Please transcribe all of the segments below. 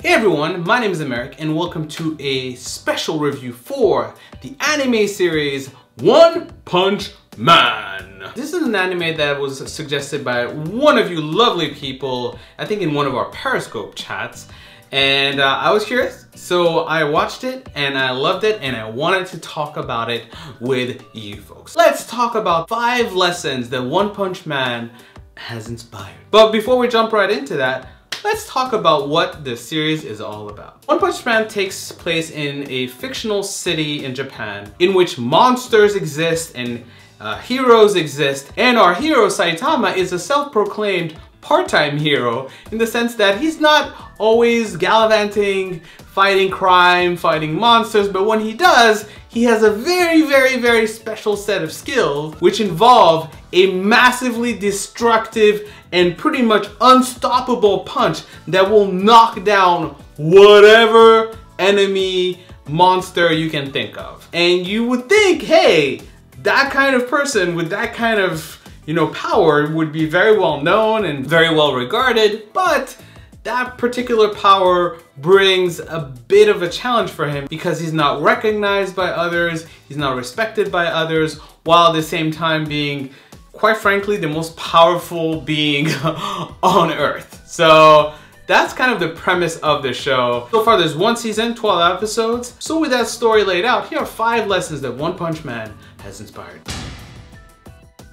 Hey everyone, my name is Americ and welcome to a special review for the anime series One Punch Man. This is an anime that was suggested by one of you lovely people, I think in one of our Periscope chats, and I was curious, so I watched it and I loved it and I wanted to talk about it with you folks. Let's talk about 5 lessons that One Punch Man has inspired. But before we jump right into that, let's talk about what the series is all about. One Punch Man takes place in a fictional city in Japan in which monsters exist and heroes exist, and our hero Saitama is a self-proclaimed part-time hero in the sense that he's not always gallivanting, fighting crime, fighting monsters, but when he does, he has a very special set of skills which involve a massively destructive and pretty much unstoppable punch that will knock down whatever enemy monster you can think of. And you would think, hey, that kind of person with that kind of, power would be very well known and very well regarded, but that particular power brings a bit of a challenge for him because he's not recognized by others, he's not respected by others, while at the same time being, quite frankly, the most powerful being on Earth. So that's kind of the premise of the show. So far there's 1 season, 12 episodes. So with that story laid out, here are 5 lessons that One Punch Man has inspired.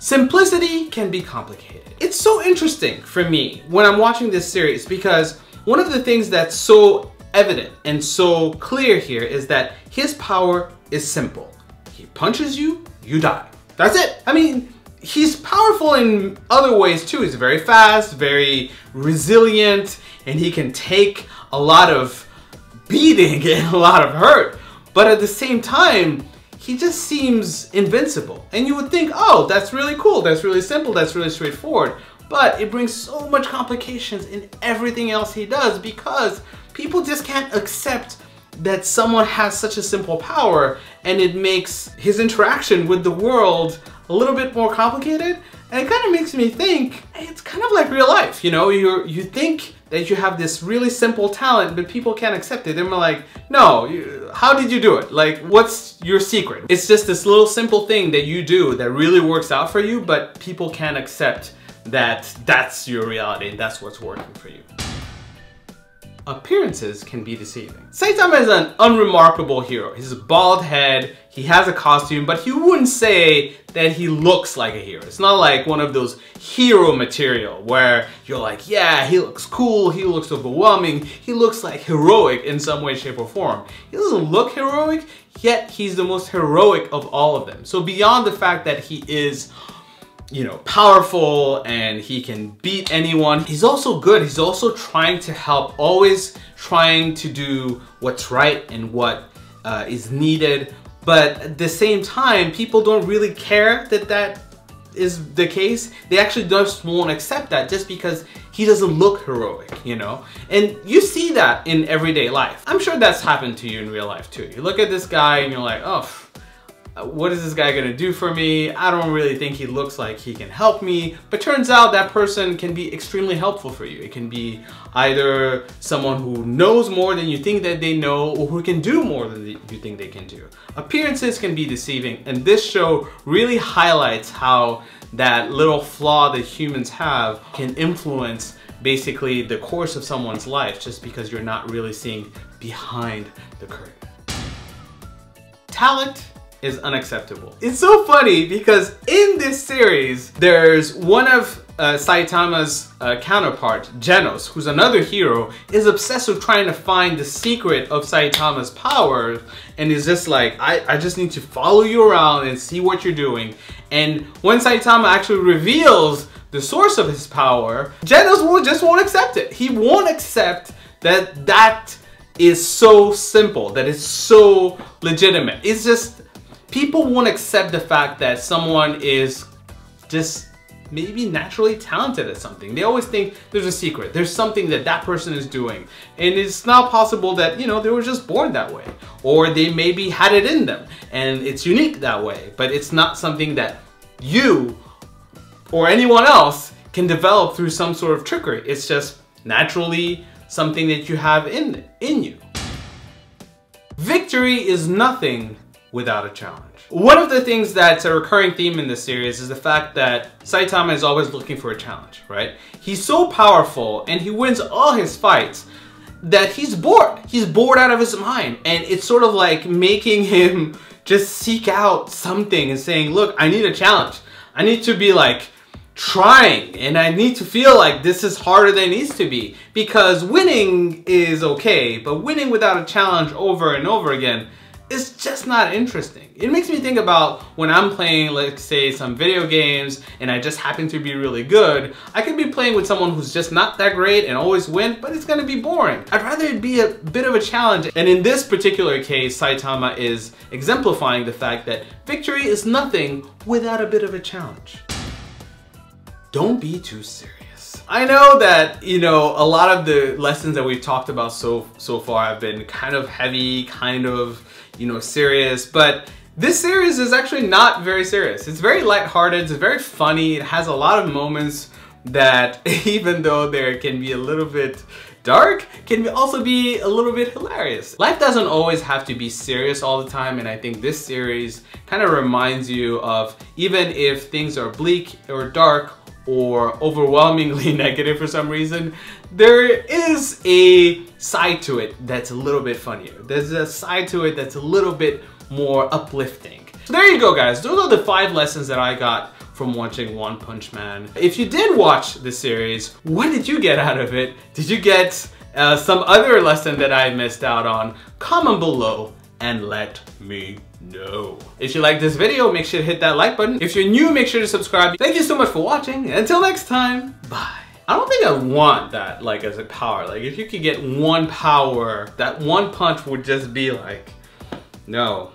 Simplicity can be complicated. It's so interesting for me when I'm watching this series because one of the things that's so evident and so clear here is that his power is simple. He punches you, you die. That's it. I mean, he's powerful in other ways too. He's very fast, very resilient, and he can take a lot of beating and a lot of hurt. But at the same time, he just seems invincible. And you would think, oh, that's really cool, that's really simple, that's really straightforward. But it brings so much complications in everything else he does because people just can't accept that someone has such a simple power, and it makes his interaction with the world a little bit more complicated. And it kind of makes me think, hey, it's kind of like real life, you think that you have this really simple talent, but people can't accept it. They're like, no, how did you do it? Like, what's your secret? It's just this little simple thing that you do that really works out for you, but people can't accept that that's your reality and that's what's working for you. Appearances can be deceiving. Saitama is an unremarkable hero. He's a bald head, he has a costume, but he wouldn't say that he looks like a hero. It's not like one of those hero material where you're like, yeah, he looks cool, he looks overwhelming, he looks like heroic in some way, shape, or form. He doesn't look heroic, yet he's the most heroic of all of them. So beyond the fact that he is powerful and he can beat anyone, he's also good. He's also trying to help, always trying to do what's right and what is needed. But at the same time, people don't really care that that is the case. They actually just won't accept that just because he doesn't look heroic, And you see that in everyday life. I'm sure that's happened to you in real life too. You look at this guy and you're like, oh, what is this guy gonna do for me? I don't really think he looks like he can help me. But turns out that person can be extremely helpful for you. It can be either someone who knows more than you think that they know, or who can do more than you think they can do. Appearances can be deceiving, and this show really highlights how that little flaw that humans have can influence basically the course of someone's life just because you're not really seeing behind the curtain. Talent is unacceptable. It's so funny because in this series, there's one of Saitama's counterpart, Genos, who's another hero, is obsessed with trying to find the secret of Saitama's power, and is just like, I just need to follow you around and see what you're doing. And when Saitama actually reveals the source of his power, Genos just won't accept it. He won't accept that that is so simple, that it's so legitimate. It's just, people won't accept the fact that someone is just maybe naturally talented at something. They always think there's a secret. There's something that that person is doing. And it's not possible that, they were just born that way. Or they maybe had it in them and it's unique that way. But it's not something that you or anyone else can develop through some sort of trickery. It's just naturally something that you have in you. Victory is nothing without a challenge. One of the things that's a recurring theme in this series is the fact that Saitama is always looking for a challenge, right? He's so powerful and he wins all his fights that he's bored. He's bored out of his mind, and it's sort of like making him just seek out something and saying, look, I need a challenge. I need to be like trying, and I need to feel like this is harder than it needs to be, because winning is okay, but winning without a challenge over and over again is just not interesting. It makes me think about when I'm playing, let's say, some video games and I just happen to be really good. I could be playing with someone who's just not that great and always win, but it's gonna be boring. I'd rather it be a bit of a challenge. And in this particular case, Saitama is exemplifying the fact that victory is nothing without a bit of a challenge. Don't be too serious. I know that, you know, a lot of the lessons that we've talked about so far have been kind of heavy, kind of, you know, serious, but this series is actually not very serious. It's very lighthearted, it's very funny, it has a lot of moments that, even though there can be a little bit dark, can also be a little bit hilarious. Life doesn't always have to be serious all the time, and I think this series kind of reminds you of, even if things are bleak or dark or overwhelmingly negative for some reason, there is a side to it that's a little bit funnier. There's a side to it that's a little bit more uplifting. So there you go, guys. Those are the 5 lessons that I got from watching One Punch Man. If you did watch the series, what did you get out of it? Did you get some other lesson that I missed out on? Comment below and let me know. If you like this video, make sure to hit that like button. If you're new, make sure to subscribe. Thank you so much for watching. Until next time, bye. I don't think I want that like as a power. Like if you could get one power, that one punch would just be like, no.